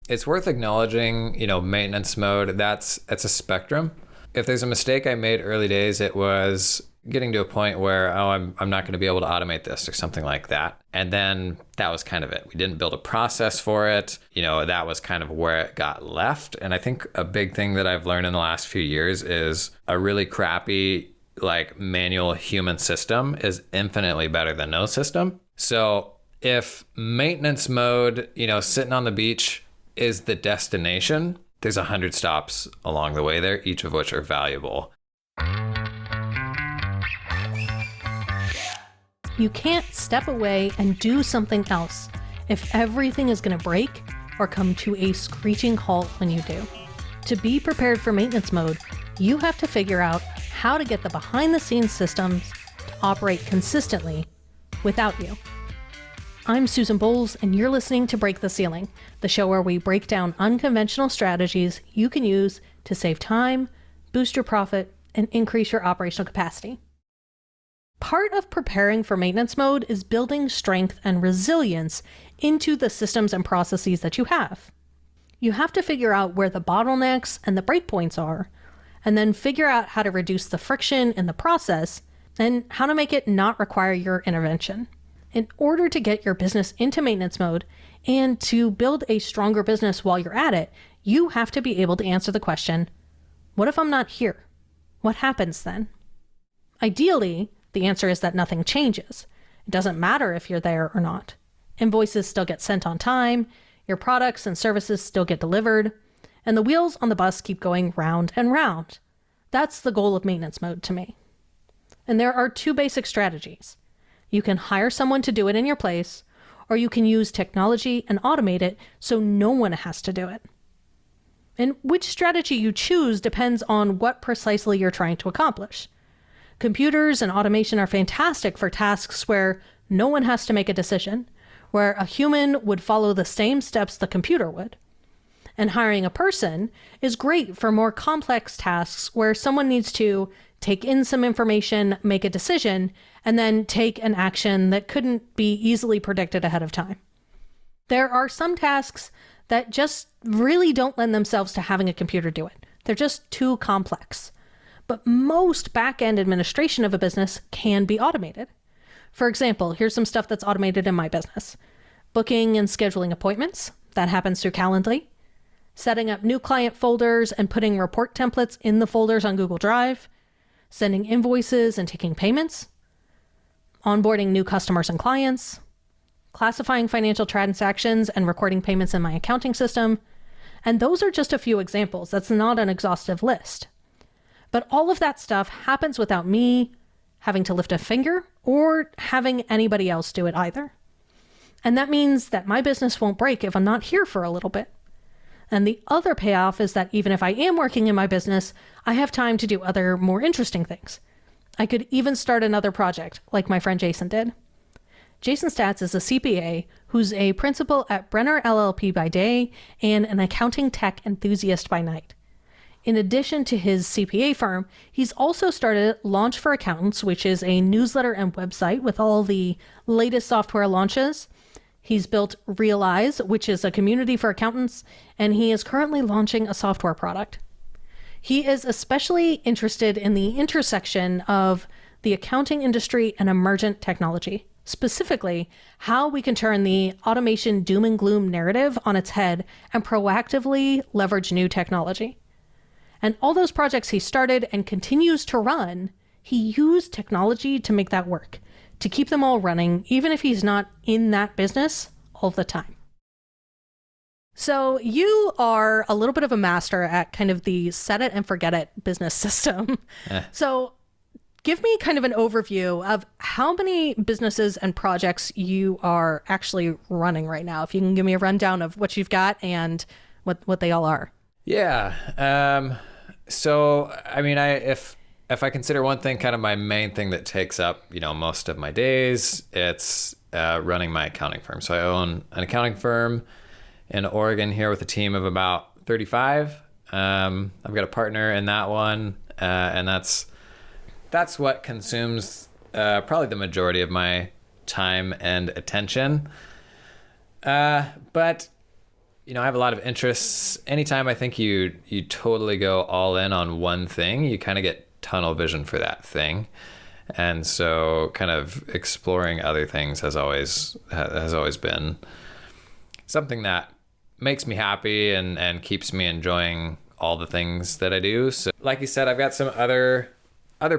It's worth acknowledging, maintenance mode, it's a spectrum. If there's a mistake I made early days, it was getting to a point where, I'm not going to be able to automate this or something like that. And then that was kind of it. We didn't build a process for it. That was kind of where it got left. And I think a big thing that I've learned in the last few years is a really crappy, manual human system is infinitely better than no system. So if maintenance mode, sitting on the beach is the destination, there's 100 stops along the way there, each of which are valuable. You can't step away and do something else if everything is going to break or come to a screeching halt when you do. To be prepared for maintenance mode, you have to figure out how to get the behind-the-scenes systems to operate consistently without you. I'm Susan Bowles, and you're listening to Break the Ceiling, the show where we break down unconventional strategies you can use to save time, boost your profit, and increase your operational capacity. Part of preparing for maintenance mode is building strength and resilience into the systems and processes that you have. You have to figure out where the bottlenecks and the breakpoints are, and then figure out how to reduce the friction in the process and how to make it not require your intervention. In order to get your business into maintenance mode and to build a stronger business while you're at it, you have to be able to answer the question, what if I'm not here? What happens then? Ideally, the answer is that nothing changes. It doesn't matter if you're there or not. Invoices still get sent on time, your products and services still get delivered, and the wheels on the bus keep going round and round. That's the goal of maintenance mode to me. And there are two basic strategies. You can hire someone to do it in your place, or you can use technology and automate it so no one has to do it. And which strategy you choose depends on what precisely you're trying to accomplish. Computers and automation are fantastic for tasks where no one has to make a decision, where a human would follow the same steps the computer would. And hiring a person is great for more complex tasks where someone needs to take in some information, make a decision, and then take an action that couldn't be easily predicted ahead of time. There are some tasks that just really don't lend themselves to having a computer do it. They're just too complex. But most back-end administration of a business can be automated. For example, here's some stuff that's automated in my business. Booking and scheduling appointments, that happens through Calendly. Setting up new client folders and putting report templates in the folders on Google Drive. Sending invoices and taking payments. Onboarding new customers and clients. Classifying financial transactions and recording payments in my accounting system. And those are just a few examples. That's not an exhaustive list. But all of that stuff happens without me having to lift a finger or having anybody else do it either. And that means that my business won't break if I'm not here for a little bit. And the other payoff is that even if I am working in my business, I have time to do other more interesting things. I could even start another project like my friend Jason did. Jason Staats is a CPA who's a principal at Brenner LLP by day and an accounting tech enthusiast by night. In addition to his CPA firm, he's also started Launch for Accountants, which is a newsletter and website with all the latest software launches. He's built Realize, which is a community for accountants, and he is currently launching a software product. He is especially interested in the intersection of the accounting industry and emergent technology, specifically how we can turn the automation doom and gloom narrative on its head and proactively leverage new technology. And all those projects he started and continues to run, he used technology to make that work, to keep them all running, even if he's not in that business all the time. So you are a little bit of a master at kind of the set it and forget it business system. So give me kind of an overview of how many businesses and projects you are actually running right now. If you can give me a rundown of what you've got and what they all are. Yeah. So, I mean, if I consider one thing kind of my main thing that takes up, most of my days, it's running my accounting firm. So I own an accounting firm in Oregon here with a team of about 35. I've got a partner in that one, and that's what consumes probably the majority of my time and attention. But I have a lot of interests. Anytime I think you totally go all in on one thing, you kind of get tunnel vision for that thing. And so kind of exploring other things has always been something that makes me happy and keeps me enjoying all the things that I do. So like you said, I've got some other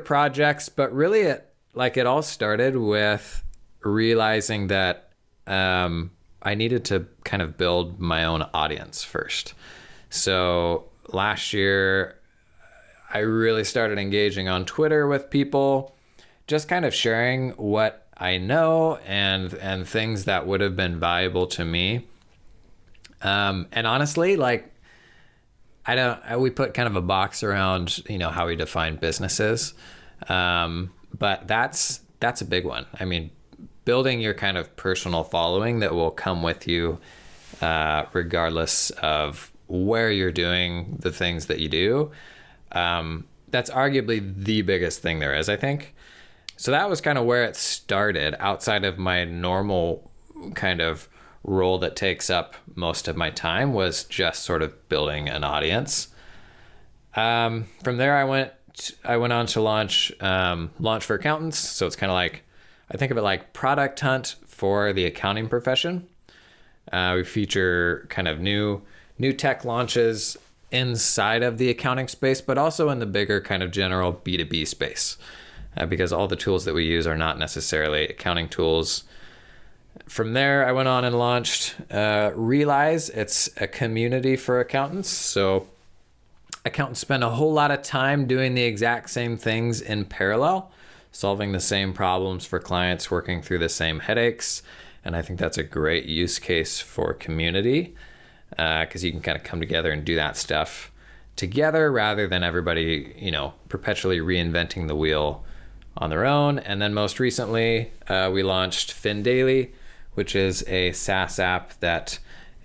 projects, but really it all started with realizing that I needed to kind of build my own audience first. So last year, I really started engaging on Twitter with people, just kind of sharing what I know and things that would have been valuable to me. And honestly, like, we put kind of a box around, how we define businesses. But that's a big one. I mean, building your kind of personal following that will come with you, regardless of where you're doing the things that you do. That's arguably the biggest thing there is, I think. So that was kind of where it started, outside of my normal kind of role that takes up most of my time, was just sort of building an audience. From there, I went on to launch for accountants. So it's kind of like, I think of it like Product Hunt for the accounting profession. We feature kind of new tech launches inside of the accounting space, but also in the bigger kind of general B2B space, because all the tools that we use are not necessarily accounting tools. From there, I went on and launched Realize. It's a community for accountants. So accountants spend a whole lot of time doing the exact same things in parallel, solving the same problems for clients, working through the same headaches. And I think that's a great use case for community, because you can kind of come together and do that stuff together rather than everybody, perpetually reinventing the wheel on their own. And then most recently, we launched FinDaily, which is a SaaS app that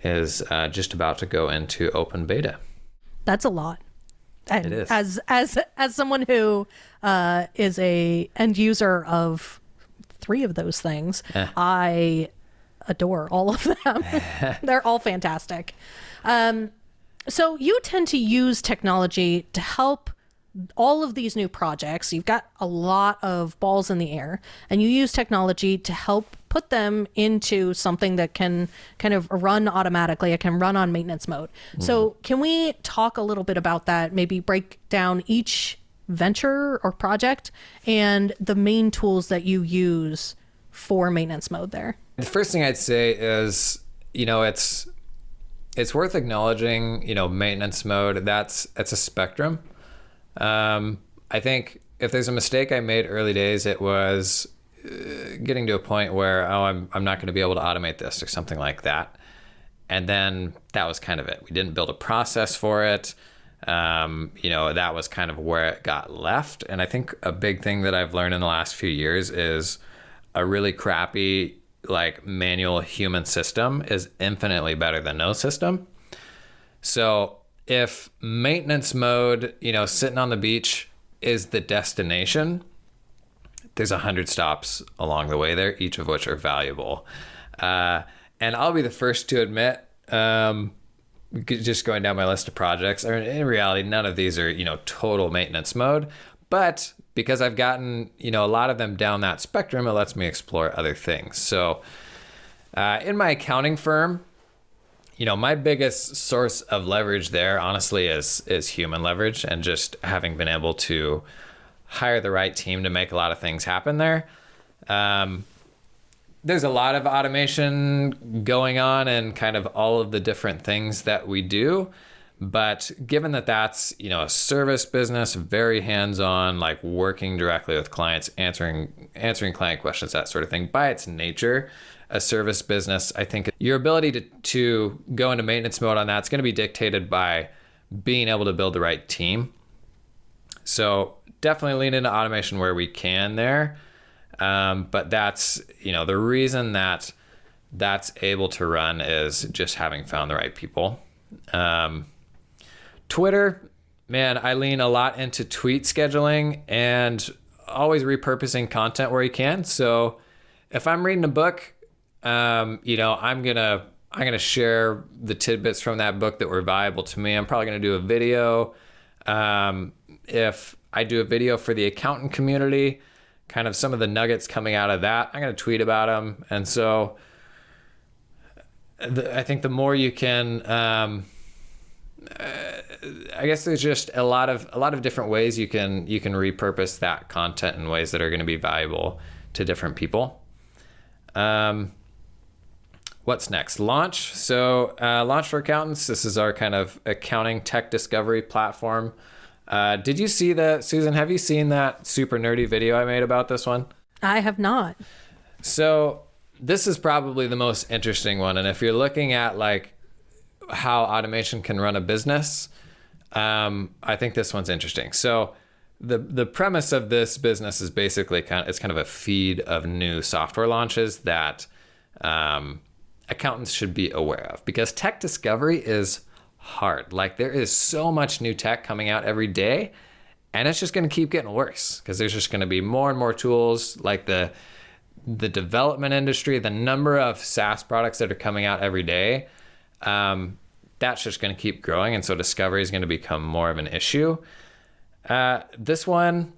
is just about to go into open beta. That's a lot. And it is. As someone who is a end user of 3 of those things, I adore all of them. They're all fantastic. So you tend to use technology to help all of these new projects. You've got a lot of balls in the air, and you use technology to help put them into something that can kind of run automatically. It can run on maintenance mode. So can we talk a little bit about that? Maybe break down each venture or project and the main tools that you use for maintenance mode there. The first thing I'd say is, it's worth acknowledging, maintenance mode. It's a spectrum. I think if there's a mistake I made early days, it was getting to a point where, I'm not going to be able to automate this or something like that. And then that was kind of it. We didn't build a process for it. That was kind of where it got left. And I think a big thing that I've learned in the last few years is a really crappy, like, manual human system is infinitely better than no system. So if maintenance mode, sitting on the beach is the destination, there's 100 stops along the way there, each of which are valuable. And I'll be the first to admit, just going down my list of projects, in reality, none of these are, total maintenance mode. But because I've gotten, a lot of them down that spectrum, it lets me explore other things. So in my accounting firm, my biggest source of leverage there, honestly, is human leverage, and just having been able to hire the right team to make a lot of things happen there. There's a lot of automation going on and kind of all of the different things that we do. But given that that's, a service business, very hands-on, like working directly with clients, answering client questions, that sort of thing, by its nature, a service business, I think your ability to go into maintenance mode on that's going to be dictated by being able to build the right team. So definitely lean into automation where we can there. But that's, the reason that that's able to run is just having found the right people. Twitter, man, I lean a lot into tweet scheduling and always repurposing content where you can. So if I'm reading a book, I'm going to I'm going to share the tidbits from that book that were valuable to me. I'm probably going to do a video. If I do a video for the accountant community, kind of some of the nuggets coming out of that, I'm going to tweet about them. And so I think the more you can, I guess there's just a lot of different ways you can repurpose that content in ways that are going to be valuable to different people. What's next? Launch. So Launch for Accountants. This is our kind of accounting tech discovery platform. Did you see Susan, have you seen that super nerdy video I made about this one? I have not. So this is probably the most interesting one. And if you're looking at like how automation can run a business, I think this one's interesting. So the premise of this business is basically it's kind of a feed of new software launches that accountants should be aware of, because tech discovery is hard. Like, there is so much new tech coming out every day, and it's just going to keep getting worse because there's just going to be more and more tools. Like the development industry, the number of SaaS products that are coming out every day, that's just going to keep growing. And so discovery is going to become more of an issue. This one,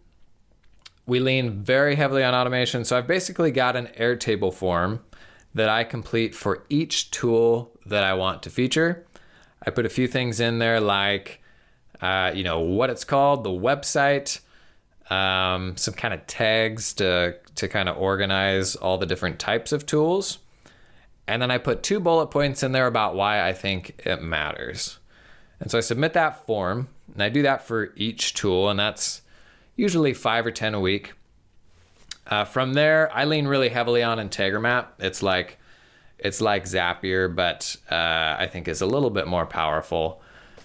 we lean very heavily on automation. So I've basically got an Airtable form that I complete for each tool that I want to feature. I put a few things in there like, what it's called, the website, some kind of tags to kind of organize all the different types of tools. And then I put 2 bullet points in there about why I think it matters. And so I submit that form, and I do that for each tool, and that's usually 5 or 10 a week. From there, I lean really heavily on Integromat. It's like Zapier, but I think is a little bit more powerful.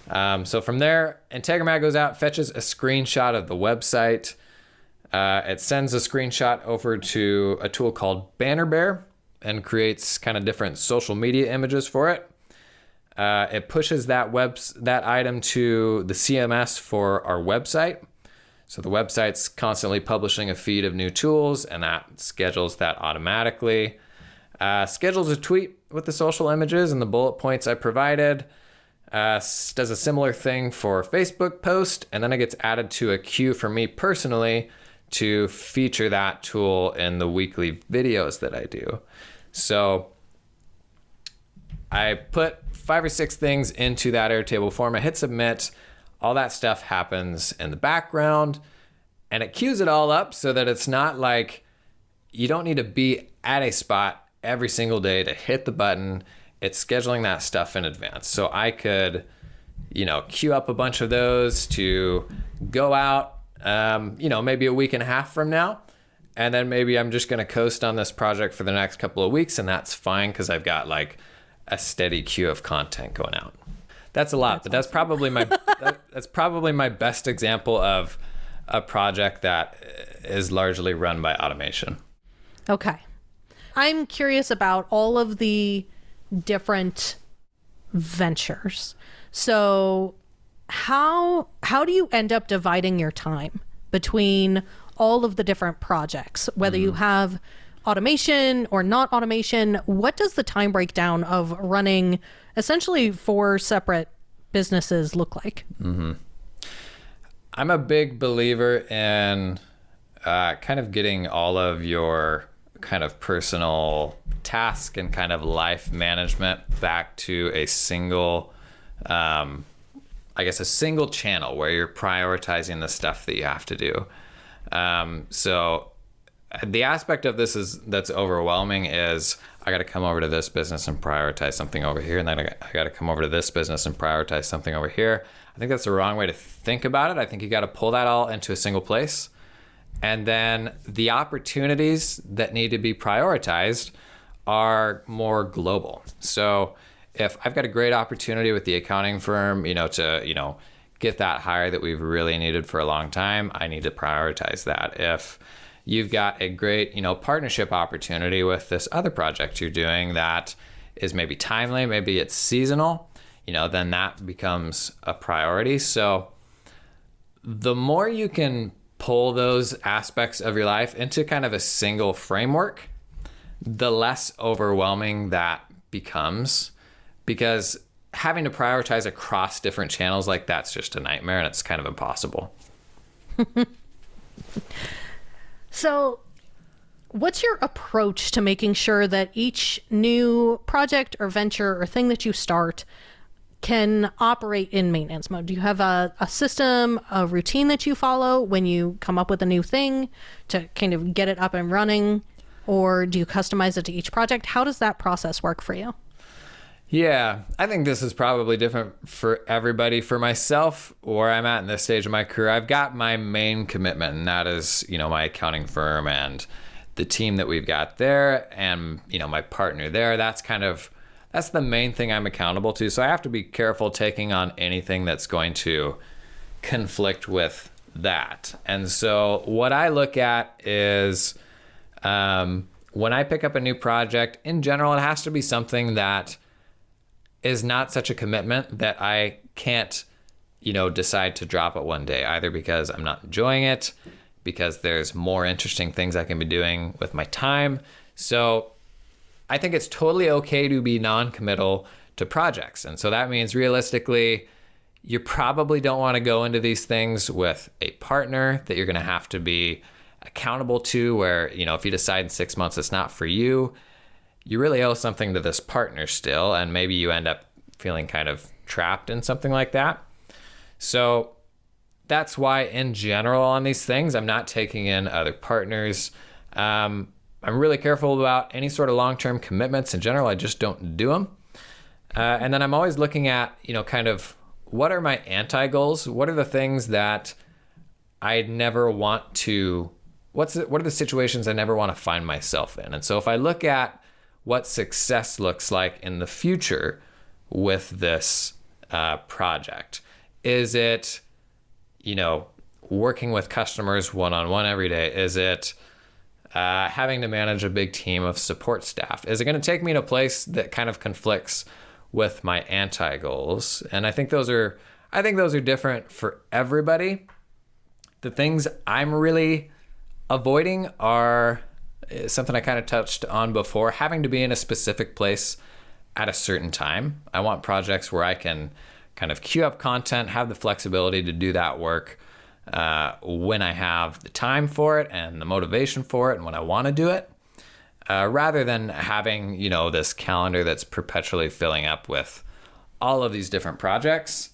So from there, Integromat goes out, fetches a screenshot of the website. It sends a screenshot over to a tool called Banner Bear and creates kind of different social media images for it. It pushes that item to the CMS for our website. So the website's constantly publishing a feed of new tools, and that schedules that automatically. Schedules a tweet with the social images and the bullet points I provided. Does a similar thing for Facebook post, and then it gets added to a queue for me personally to feature that tool in the weekly videos that I do. So I put 5 or 6 things into that Airtable form. I hit submit. All that stuff happens in the background, and it queues it all up so that it's not like you don't need to be at a spot every single day to hit the button. It's scheduling that stuff in advance. So I could, queue up a bunch of those to go out, maybe a week and a half from now. And then maybe I'm just going to coast on this project for the next couple of weeks, and that's fine because I've got like a steady queue of content going out. That's a lot, but that's probably my best example of a project that is largely run by automation. Okay. I'm curious about all of the different ventures. So how do you end up dividing your time between all of the different projects, whether you have automation or not automation? What does the time breakdown of running essentially 4 separate businesses look like? Mm-hmm. I'm a big believer in kind of getting all of your kind of personal task and kind of life management back to a single, a single channel where you're prioritizing the stuff that you have to do. So the aspect of this that's overwhelming is I got to come over to this business and prioritize something over here, and then I got to come over to this business and prioritize something over here. I think that's the wrong way to think about it. I think you got to pull that all into a single place. And then the opportunities that need to be prioritized are more global. So if I've got a great opportunity with the accounting firm, to get that hire that we've really needed for a long time, I need to prioritize that. If you've got a great, partnership opportunity with this other project you're doing that is maybe timely, maybe it's seasonal, then that becomes a priority. So the more you can pull those aspects of your life into kind of a single framework, the less overwhelming that becomes, because having to prioritize across different channels, like that's just a nightmare and it's kind of impossible. So what's your approach to making sure that each new project or venture or thing that you start can operate in maintenance mode? Do you have a system, a routine that you follow when you come up with a new thing to kind of get it up and running? Or do you customize it to each project? How does that process work for you? Yeah, I think this is probably different for everybody. For myself, where I'm at in this stage of my career, I've got my main commitment, and that is, my accounting firm and the team that we've got there, and, my partner there. That's the main thing I'm accountable to. So I have to be careful taking on anything that's going to conflict with that. And so what I look at is, when I pick up a new project, in general, it has to be something that is not such a commitment that I can't, decide to drop it one day, either because I'm not enjoying it, because there's more interesting things I can be doing with my time. So I think it's totally okay to be non-committal to projects. And so that means realistically, you probably don't want to go into these things with a partner that you're going to have to be accountable to, where, if you decide in 6 months it's not for you, you really owe something to this partner still, and maybe you end up feeling kind of trapped in something like that. So that's why, in general, on these things, I'm not taking in other partners. I'm really careful about any sort of long-term commitments. In general, I just don't do them. And then I'm always looking at, kind of what are my anti-goals? What are the things that I never want to, what are the situations I never want to find myself in? And so if I look at what success looks like in the future with this project, is it, working with customers one-on-one every day? Is it having to manage a big team of support staff? Is it going to take me to a place that kind of conflicts with my anti-goals? And I think those are different for everybody. The things I'm really avoiding are something I kind of touched on before, having to be in a specific place at a certain time. I want projects where I can kind of queue up content, have the flexibility to do that work when I have the time for it and the motivation for it and when I want to do it, rather than having, this calendar that's perpetually filling up with all of these different projects.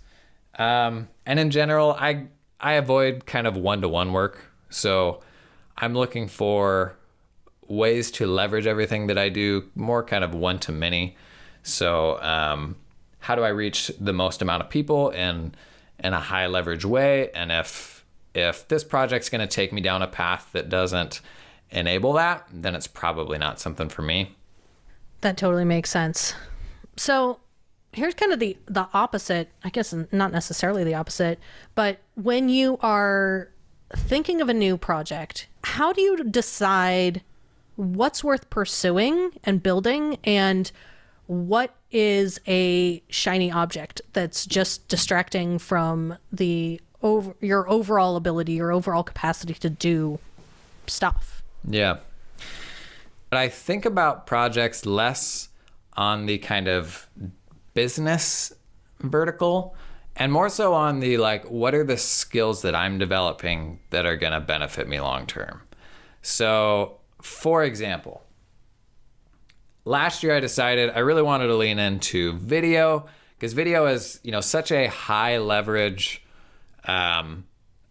And in general, I avoid kind of one-to-one work. So I'm looking for ways to leverage everything that I do more kind of one-to-many. So how do I reach the most amount of people in a high leverage way? And if this project's going to take me down a path that doesn't enable that, then it's probably not something for me. That totally makes sense. So here's kind of the opposite, I guess not necessarily the opposite, but when you are thinking of a new project, how do you decide what's worth pursuing and building, and what is a shiny object that's just distracting from your overall ability, your overall capacity to do stuff? Yeah. But I think about projects less on the kind of business vertical and more so on the, what are the skills that I'm developing that are going to benefit me long term? So, for example, last year I decided I really wanted to lean into video, because video is, such a high leverage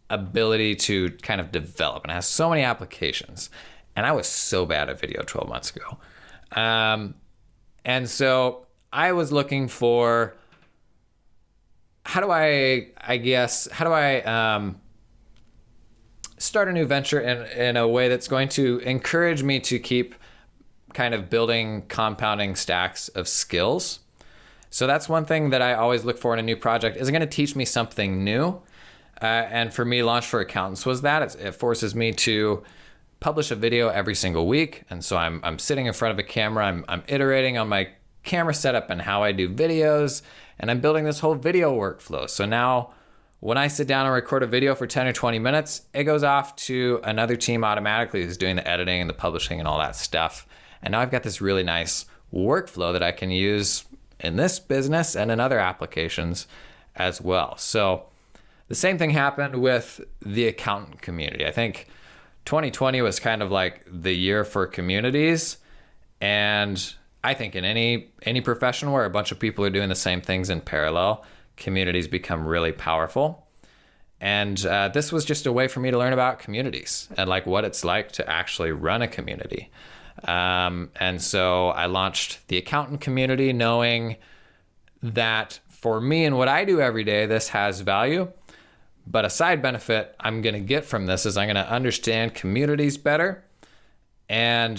ability to kind of develop, and it has so many applications. And I was so bad at video 12 months ago. And so I was looking for, how do I start a new venture in a way that's going to encourage me to keep kind of building compounding stacks of skills. So that's one thing that I always look for in a new project. Is it going to teach me something new? And for me, Launch for Accountants was that. It forces me to publish a video every single week. And so I'm sitting in front of a camera. I'm iterating on my camera setup and how I do videos. And I'm building this whole video workflow. So now when I sit down and record a video for 10 or 20 minutes, it goes off to another team automatically who's doing the editing and the publishing and all that stuff. And now I've got this really nice workflow that I can use in this business and in other applications as well. So the same thing happened with the accountant community. I think 2020 was kind of like the year for communities. And I think in any profession where a bunch of people are doing the same things in parallel, communities become really powerful. And this was just a way for me to learn about communities and like what it's like to actually run a community. And so I launched the accountant community knowing that for me and what I do every day, this has value. But a side benefit I'm going to get from this is I'm going to understand communities better and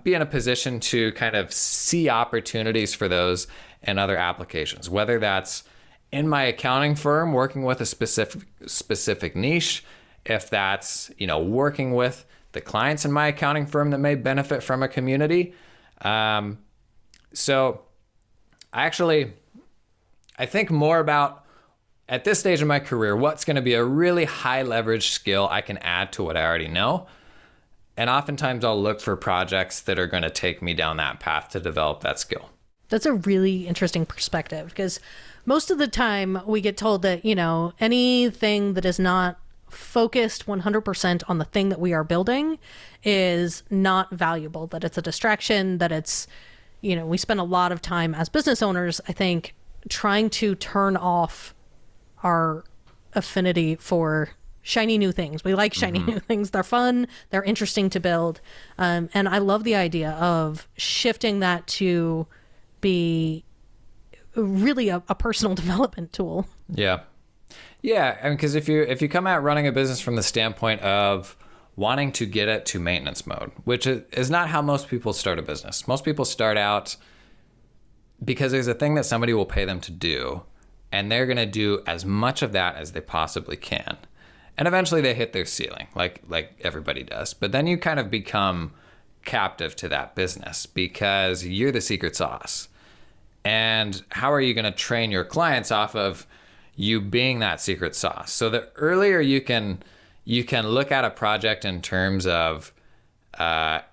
be in a position to kind of see opportunities for those in other applications, whether that's in my accounting firm working with a specific niche, if that's, working with the clients in my accounting firm that may benefit from a community. So I think more about, at this stage of my career, what's going to be a really high leverage skill I can add to what I already know. And oftentimes I'll look for projects that are going to take me down that path to develop that skill. That's a really interesting perspective, because most of the time we get told that, anything that is not focused 100% on the thing that we are building is not valuable, that it's a distraction, that it's, we spend a lot of time as business owners, I think, trying to turn off our affinity for shiny new things. We like shiny new things. They're fun. They're interesting to build. And I love the idea of shifting that to be really a personal development tool. Yeah. Yeah. I mean, because if you come at running a business from the standpoint of wanting to get it to maintenance mode, which is not how most people start a business. Most people start out because there's a thing that somebody will pay them to do, and they're going to do as much of that as they possibly can. And eventually they hit their ceiling, like everybody does. But then you kind of become captive to that business because you're the secret sauce. And how are you going to train your clients off of you being that secret sauce? So the earlier you can look at a project in terms of,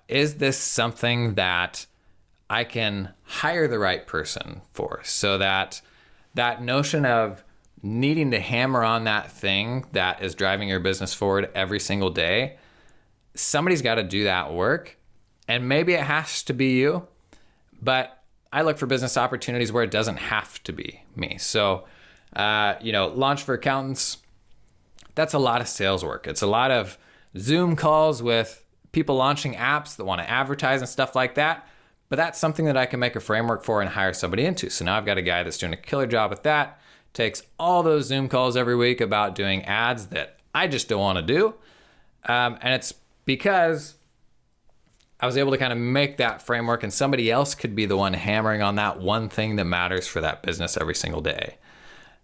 is this something that I can hire the right person for? So that notion of needing to hammer on that thing that is driving your business forward every single day, somebody's got to do that work. And maybe it has to be you, but I look for business opportunities where it doesn't have to be me. So, launch for accountants, that's a lot of sales work. It's a lot of Zoom calls with people launching apps that want to advertise and stuff like that. But that's something that I can make a framework for and hire somebody into. So now I've got a guy that's doing a killer job with that, takes all those Zoom calls every week about doing ads that I just don't want to do. And it's because I was able to kind of make that framework, and somebody else could be the one hammering on that one thing that matters for that business every single day.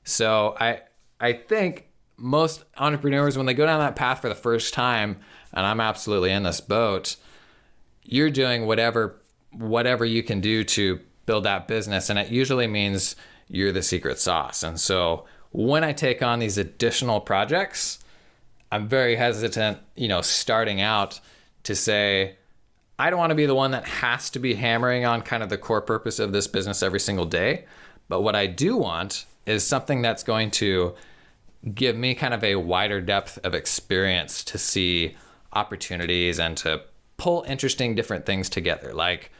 So I think most entrepreneurs, when they go down that path for the first time, and I'm absolutely in this boat, you're doing whatever you can do to build that business. And it usually means you're the secret sauce. And so when I take on these additional projects, I'm very hesitant, starting out to say, I don't want to be the one that has to be hammering on kind of the core purpose of this business every single day. But what I do want is something that's going to give me kind of a wider depth of experience to see opportunities and to pull interesting different things together, like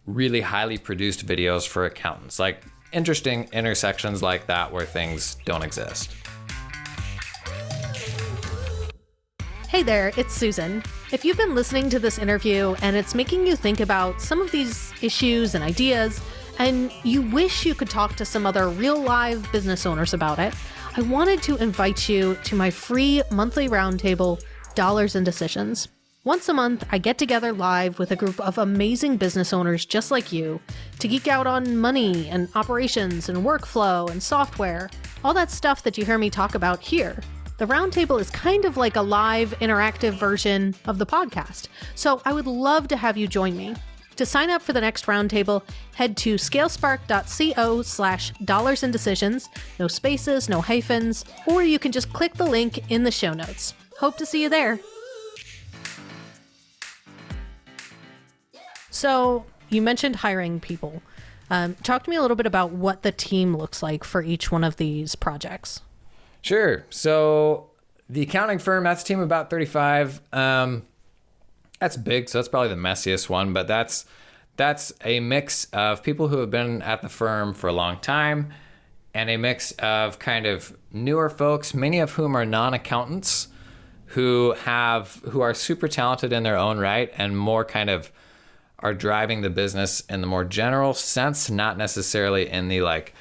really highly produced videos for accountants, like interesting intersections like that where things don't exist. Hey there, it's Susan. If you've been listening to this interview and it's making you think about some of these issues and ideas, and you wish you could talk to some other real live business owners about it, I wanted to invite you to my free monthly roundtable, Dollars and Decisions. Once a month, I get together live with a group of amazing business owners just like you to geek out on money and operations and workflow and software, all that stuff that you hear me talk about here. The roundtable is kind of like a live, interactive version of the podcast, so I would love to have you join me. To sign up for the next roundtable, head to scalespark.co/dollarsandDecisions, no spaces, no hyphens, or you can just click the link in the show notes. Hope to see you there. So you mentioned hiring people. Talk to me a little bit about what the team looks like for each one of these projects. Sure. So the accounting firm, that's a team of about 35. That's big, so that's probably the messiest one, but that's a mix of people who have been at the firm for a long time and a mix of kind of newer folks, many of whom are non-accountants who are super talented in their own right and more kind of are driving the business in the more general sense, not necessarily in the like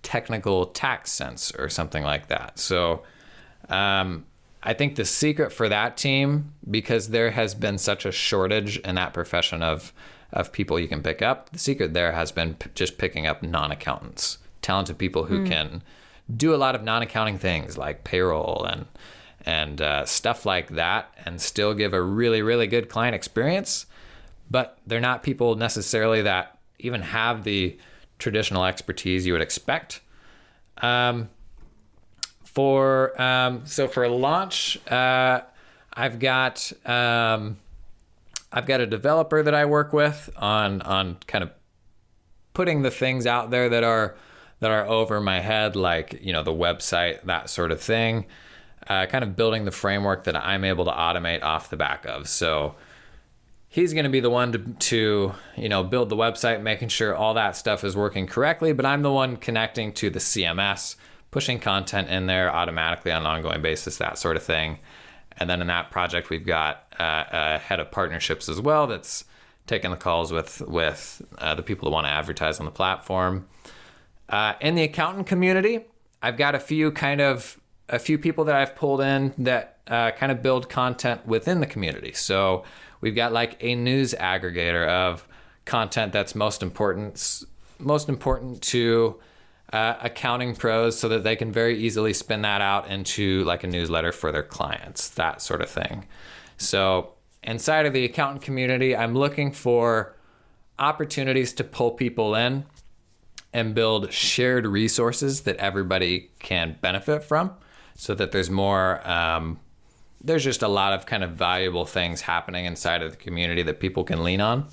technical tax sense or something like that. So I think the secret for that team, because there has been such a shortage in that profession of people you can pick up, the secret there has been just picking up non-accountants, talented people who can do a lot of non-accounting things like payroll and stuff like that and still give a really, really good client experience. But they're not people necessarily that even have the traditional expertise you would expect. For launch, I've got a developer that I work with on kind of putting the things out there that are over my head, like the website, that sort of thing. Kind of building the framework that I'm able to automate off the back of. So he's going to be the one to build the website, making sure all that stuff is working correctly. But I'm the one connecting to the CMS, pushing content in there automatically on an ongoing basis, that sort of thing. And then in that project, we've got a head of partnerships as well that's taking the calls with the people that want to advertise on the platform. In the accountant community, I've got a few people that I've pulled in that kind of build content within the community. So we've got like a news aggregator of content that's most important to accounting pros so that they can very easily spin that out into like a newsletter for their clients, that sort of thing. So inside of the accountant community, I'm looking for opportunities to pull people in and build shared resources that everybody can benefit from so that there's more, there's just a lot of kind of valuable things happening inside of the community that people can lean on.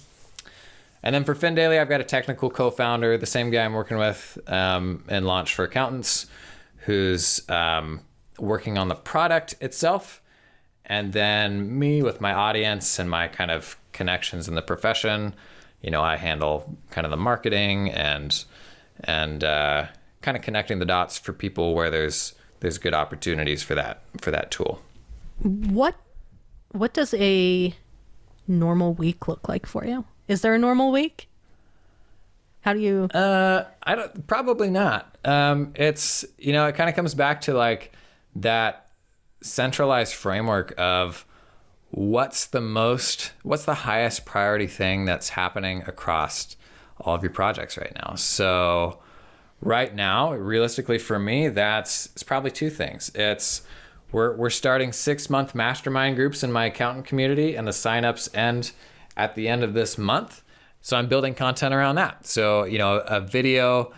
And then for FinDaily, I've got a technical co-founder, the same guy I'm working with in Launch for Accountants, who's working on the product itself. And then me with my audience and my kind of connections in the profession, I handle kind of the marketing and kind of connecting the dots for people where there's good opportunities for that tool. What does a normal week look like for you? Is there a normal week? How do you? Probably not. It's it kind of comes back to like that centralized framework of what's the highest priority thing that's happening across all of your projects right now. So right now, realistically for me, it's probably two things. It's we're starting 6-month mastermind groups in my accountant community, and the signups end at the end of this month. So I'm building content around that. So, a video,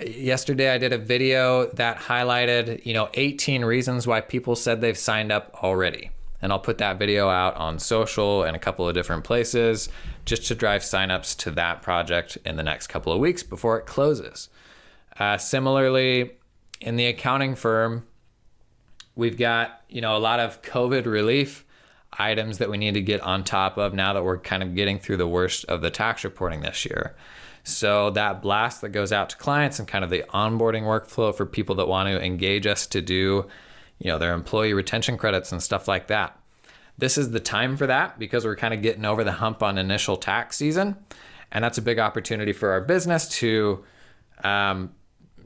yesterday I did a video that highlighted, 18 reasons why people said they've signed up already. And I'll put that video out on social and a couple of different places just to drive signups to that project in the next couple of weeks before it closes. Similarly, in the accounting firm, we've got, a lot of COVID relief items that we need to get on top of now that we're kind of getting through the worst of the tax reporting this year. So that blast that goes out to clients and kind of the onboarding workflow for people that want to engage us to do, their employee retention credits and stuff like that. This is the time for that because we're kind of getting over the hump on initial tax season. And that's a big opportunity for our business to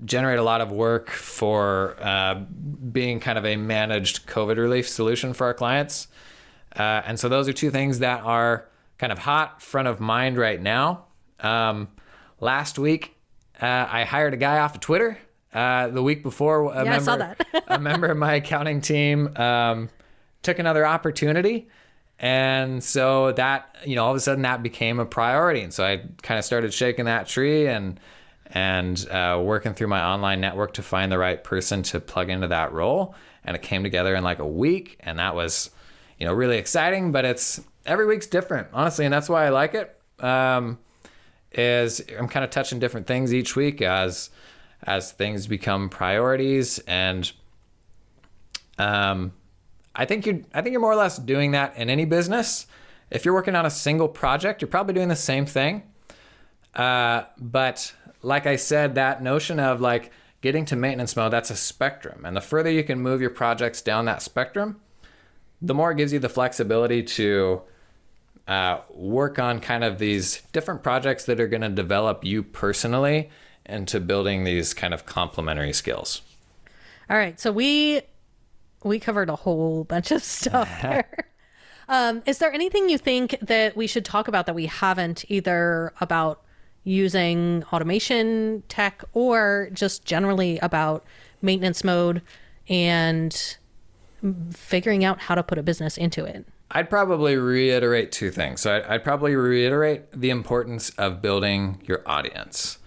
generate a lot of work for being kind of a managed COVID relief solution for our clients. And so those are two things that are kind of hot front of mind right now. Last week, I hired a guy off of Twitter. The week before, I saw that. a member of my accounting team took another opportunity. And so that, all of a sudden that became a priority. And so I kind of started shaking that tree and working through my online network to find the right person to plug into that role. And it came together in like a week. And that was, really exciting, but every week's different, honestly. And that's why I like it. is I'm kind of touching different things each week as things become priorities. And I think you're more or less doing that in any business. If you're working on a single project, you're probably doing the same thing. But like I said, that notion of like getting to maintenance mode, that's a spectrum. And the further you can move your projects down that spectrum, the more it gives you the flexibility to work on kind of these different projects that are going to develop you personally into building these kind of complementary skills. All right. So we covered a whole bunch of stuff there. Is there anything you think that we should talk about that we haven't, either about using automation tech or just generally about maintenance mode and figuring out how to put a business into it? I'd probably reiterate two things. So I'd probably reiterate the importance of building your audience.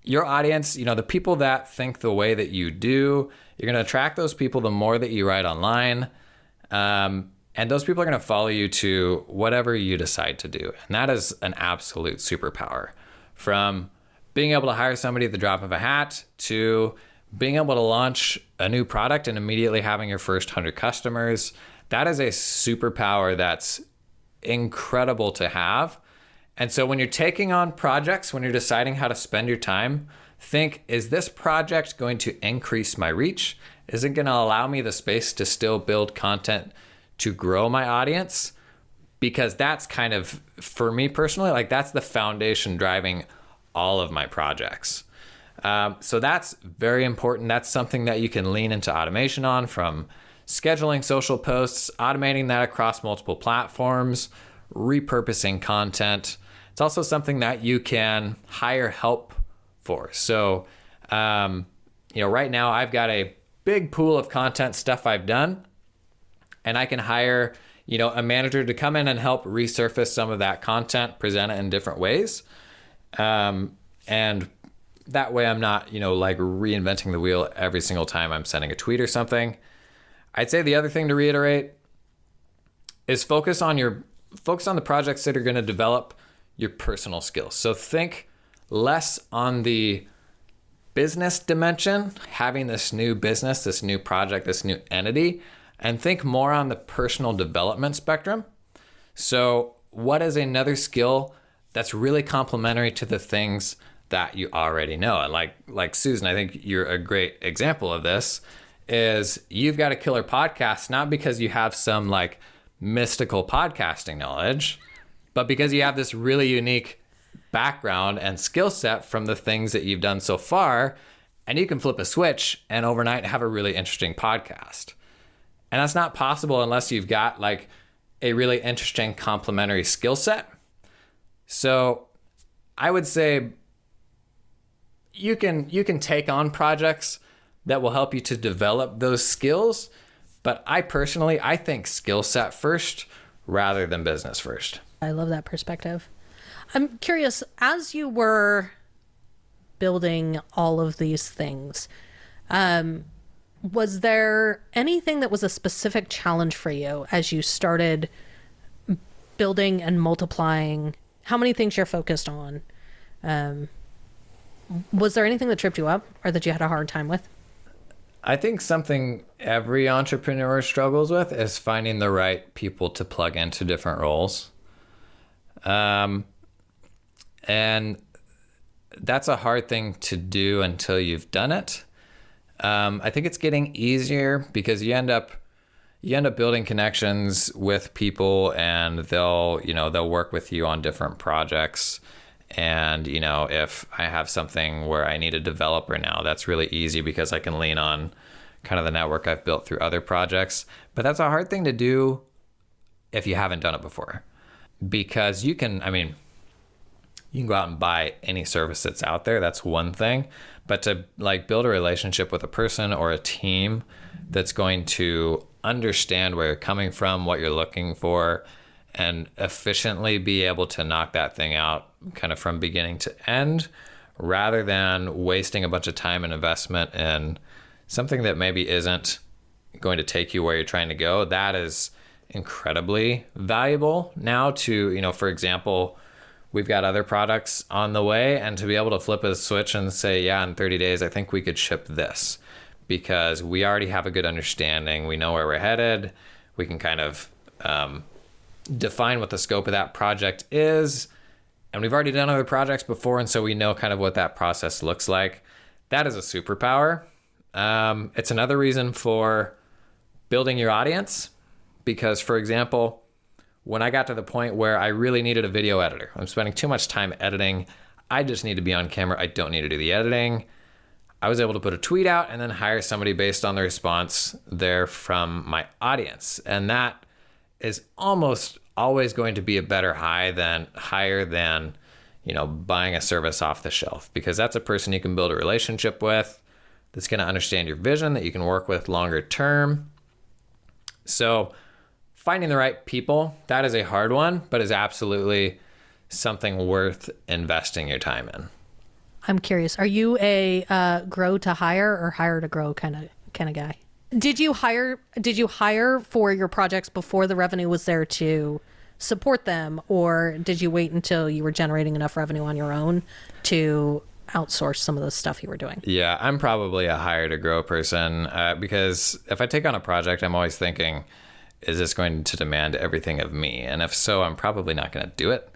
Your audience, the people that think the way that you do, you're going to attract those people the more that you write online. And those people are going to follow you to whatever you decide to do. And that is an absolute superpower. From being able to hire somebody at the drop of a hat to being able to launch a new product and immediately having your first 100 customers, that is a superpower that's incredible to have. And so when you're taking on projects, when you're deciding how to spend your time, think, is this project going to increase my reach? Is it going to allow me the space to still build content to grow my audience? Because that's kind of, for me personally, like that's the foundation driving all of my projects. So that's very important. That's something that you can lean into automation on, from scheduling social posts, automating that across multiple platforms, repurposing content. It's also something that you can hire help for. So, right now I've got a big pool of content stuff I've done, and I can hire, a manager to come in and help resurface some of that content, present it in different ways. And that way I'm not, like reinventing the wheel every single time I'm sending a tweet or something. I'd say the other thing to reiterate is focus on the projects that are going to develop your personal skills. So think less on the business dimension, having this new business, this new project, this new entity, and think more on the personal development spectrum. So what is another skill that's really complementary to the things that you already know? And like Susan, I think you're a great example of this, is you've got a killer podcast, not because you have some like mystical podcasting knowledge, but because you have this really unique background and skill set from the things that you've done so far, and you can flip a switch and overnight have a really interesting podcast. And that's not possible unless you've got like a really interesting complementary skill set. So I would say you can take on projects that will help you to develop those skills. But I think skill set first rather than business first. I love that perspective. I'm curious, as you were building all of these things, was there anything that was a specific challenge for you as you started building and multiplying how many things you're focused on? Was there anything that tripped you up or that you had a hard time with? I think something every entrepreneur struggles with is finding the right people to plug into different roles. And that's a hard thing to do until you've done it. I think it's getting easier because you end up building connections with people, and they'll work with you on different projects. And, if I have something where I need a developer now, that's really easy because I can lean on kind of the network I've built through other projects. But that's a hard thing to do if you haven't done it before, because you can go out and buy any service that's out there. That's one thing. But to like build a relationship with a person or a team that's going to understand where you're coming from, what you're looking for, and efficiently be able to knock that thing out kind of from beginning to end, rather than wasting a bunch of time and investment in something that maybe isn't going to take you where you're trying to go. That is incredibly valuable now to, for example, we've got other products on the way, and to be able to flip a switch and say, yeah, in 30 days, I think we could ship this, because we already have a good understanding. We know where we're headed. We can kind of define what the scope of that project is. And we've already done other projects before, and so we know kind of what that process looks like. That is a superpower. It's another reason for building your audience, because, for example, when I got to the point where I really needed a video editor, I'm spending too much time editing. I just need to be on camera. I don't need to do the editing. I was able to put a tweet out and then hire somebody based on the response there from my audience. And that is almost always going to be a better hire than, buying a service off the shelf, because that's a person you can build a relationship with, that's going to understand your vision, that you can work with longer term. So finding the right people, that is a hard one, but is absolutely something worth investing your time in. I'm curious, are you a grow to hire or hire to grow kind of guy? Did you hire for your projects before the revenue was there to support them, or did you wait until you were generating enough revenue on your own to outsource some of the stuff you were doing? Yeah, I'm probably a hire to grow person, because if I take on a project, I'm always thinking, is this going to demand everything of me? And if so, I'm probably not going to do it.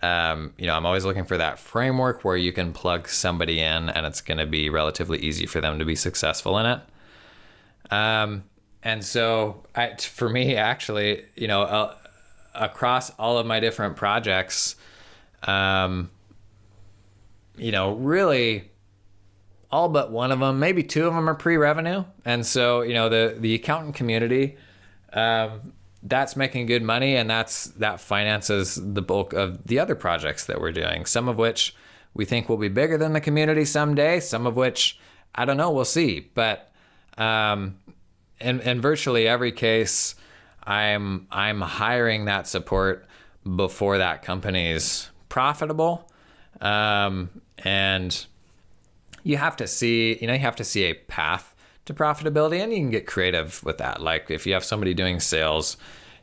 I'm always looking for that framework where you can plug somebody in and it's going to be relatively easy for them to be successful in it. And so for me, actually, across all of my different projects, really all but one of them, maybe two of them are pre-revenue. And so, the accountant community, that's making good money, and that finances the bulk of the other projects that we're doing, some of which we think will be bigger than the community someday, some of which, I don't know, we'll see. But in virtually every case, I'm hiring that support before that company's profitable. And you have to see a path to profitability, and you can get creative with that. Like if you have somebody doing sales,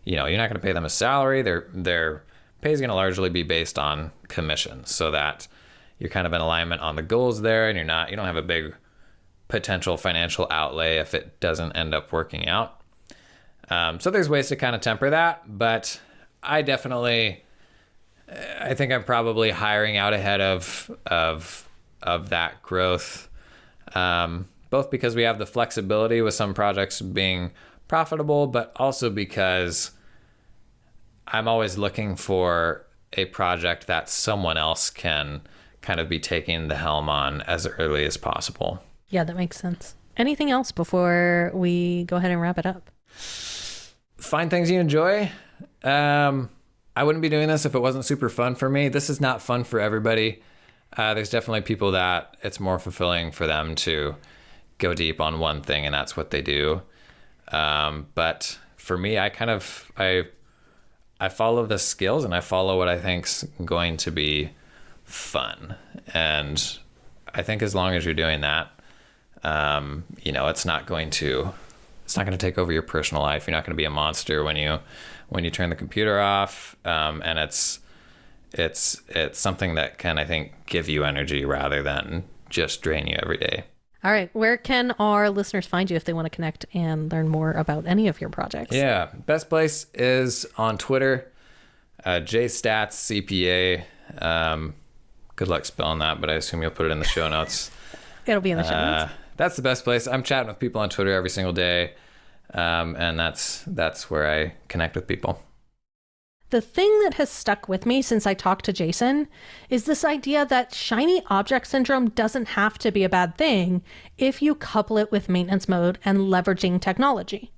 you're not going to pay them a salary. Their pay is going to largely be based on commission, so that you're kind of in alignment on the goals there, and you don't have a big potential financial outlay if it doesn't end up working out. So there's ways to kind of temper that, but I think I'm probably hiring out ahead of that growth, both because we have the flexibility with some projects being profitable, but also because I'm always looking for a project that someone else can kind of be taking the helm on as early as possible. Yeah, that makes sense. Anything else before we go ahead and wrap it up? Find things you enjoy. I wouldn't be doing this if it wasn't super fun for me. This is not fun for everybody. There's definitely people that it's more fulfilling for them to go deep on one thing, and that's what they do. But for me, I follow the skills, and I follow what I think's going to be fun. And I think as long as you're doing that, it's not going to take over your personal life. You're not going to be a monster when you turn the computer off. And it's something that can, I think, give you energy rather than just drain you every day. All right. Where can our listeners find you if they want to connect and learn more about any of your projects? Yeah. Best place is on Twitter, Staats CPA. Good luck spelling that, but I assume you'll put it in the show notes. It'll be in the show notes. That's the best place. I'm chatting with people on Twitter every single day. And that's where I connect with people. The thing that has stuck with me since I talked to Jason is this idea that shiny object syndrome doesn't have to be a bad thing if you couple it with maintenance mode and leveraging technology.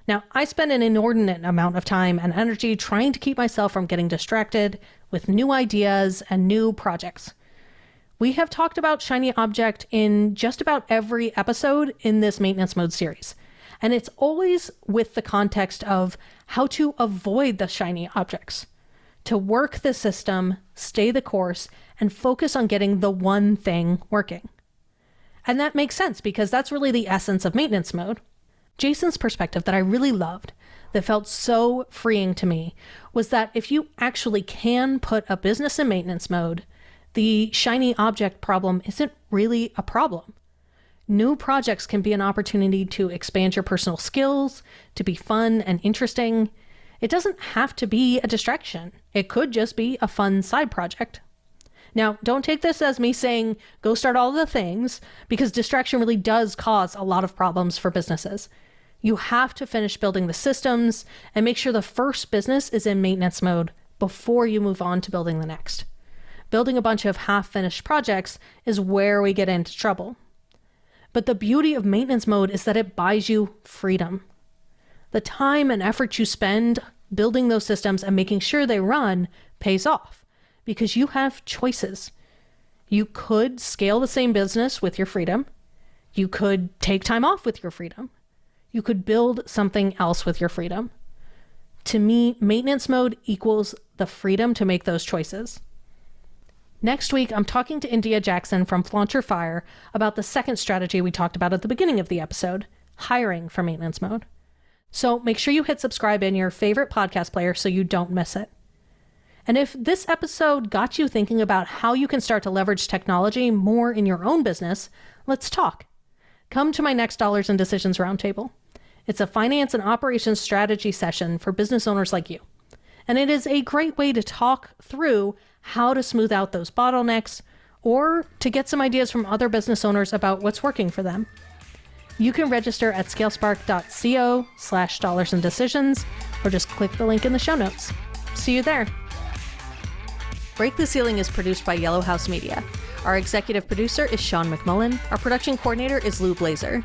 Now, I spend an inordinate amount of time and energy trying to keep myself from getting distracted with new ideas and new projects. We have talked about shiny object in just about every episode in this maintenance mode series. And it's always with the context of how to avoid the shiny objects, to work the system, stay the course, and focus on getting the one thing working. And that makes sense because that's really the essence of maintenance mode. Jason's perspective that I really loved, that felt so freeing to me, was that if you actually can put a business in maintenance mode, the shiny object problem isn't really a problem. New projects can be an opportunity to expand your personal skills, to be fun and interesting. It doesn't have to be a distraction. It could just be a fun side project. Now, don't take this as me saying, go start all the things, because distraction really does cause a lot of problems for businesses. You have to finish building the systems and make sure the first business is in maintenance mode before you move on to building the next. Building a bunch of half-finished projects is where we get into trouble. But the beauty of maintenance mode is that it buys you freedom. The time and effort you spend building those systems and making sure they run pays off because you have choices. You could scale the same business with your freedom. You could take time off with your freedom. You could build something else with your freedom. To me, maintenance mode equals the freedom to make those choices. Next week, I'm talking to India Jackson from Flaunt Your Fire about the second strategy we talked about at the beginning of the episode, hiring for maintenance mode. So make sure you hit subscribe in your favorite podcast player so you don't miss it. And if this episode got you thinking about how you can start to leverage technology more in your own business, let's talk. Come to my next Dollars and Decisions Roundtable. It's a finance and operations strategy session for business owners like you. And it is a great way to talk through how to smooth out those bottlenecks or to get some ideas from other business owners about what's working for them. You can register at scalespark.co/dollarsandDecisions or just click the link in the show notes. See you there. Break the Ceiling is produced by Yellow House Media. Our executive producer is Sean McMullen. Our production coordinator is Lou Blazer.